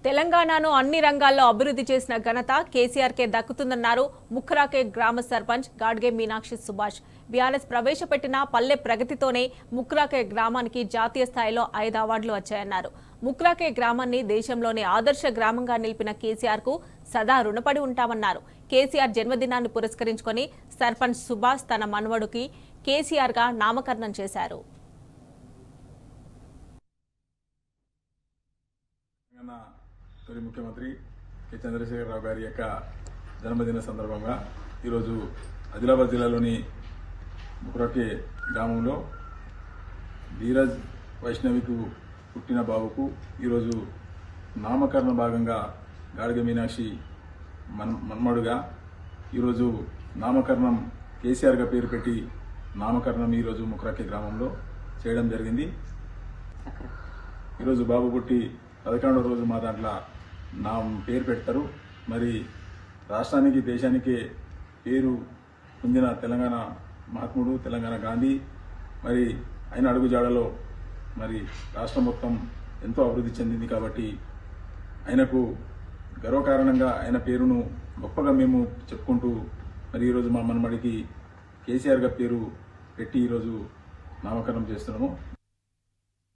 తెలంగాణను అన్ని రంగాల్లో అభివృద్ధి చేసిన ఘనత కేసీఆర్కే దక్కుతుందన్నారు ముఖ్రాకే గ్రామ సర్పంచ్ గాడ్గే మీనాక్షి సుభాష్. బీఆర్ఎస్ ప్రవేశపెట్టిన పల్లె ప్రగతితోనే ముఖ్రాకే గ్రామానికి జాతీయ స్థాయిలో 5 అవార్డులు వచ్చాయన్నారు. ముఖ్రాకే గ్రామాన్ని దేశంలోనే ఆదర్శ గ్రామంగా నిలిపిన కేసీఆర్కు సదా రుణపడి ఉంటామన్నారు. కేసీఆర్ జన్మదినాన్ని పురస్కరించుకొని సర్పంచ్ సుభాష్ తన మనవడుకి కేసీఆర్గా నామకరణం చేశారు. తొలి ముఖ్యమంత్రి కె చంద్రశేఖరరావు గారి యొక్క జన్మదిన సందర్భంగా ఈరోజు ఆదిలాబాద్ జిల్లాలోని ముఖ్రాకే గ్రామంలో ధీరజ్ వైష్ణవికు పుట్టిన బాబుకు ఈరోజు నామకరణ భాగంగా గాడ్గే మీనాక్షి మన్మడుగా ఈరోజు నామకరణం కేసీఆర్గా పేరు పెట్టి నామకరణం ఈరోజు ముఖ్రాకే గ్రామంలో చేయడం జరిగింది. ఈరోజు బాబు పుట్టి 11వ రోజు మా దాంట్లో నా పేరు పెడతారు. మరి రాష్ట్రానికి దేశానికే పేరు పొందిన తెలంగాణ మహాత్ముడు, తెలంగాణ గాంధీ, మరి ఆయన అడుగుజాడలో మరి రాష్ట్రం మొత్తం ఎంతో అభివృద్ధి చెందింది. కాబట్టి ఆయనకు గర్వకారణంగా ఆయన పేరును గొప్పగా మేము చెప్పుకుంటూ మరి ఈరోజు మా మనమడికి కేసీఆర్గా పేరు పెట్టి ఈరోజు నామకరణం చేస్తున్నాము.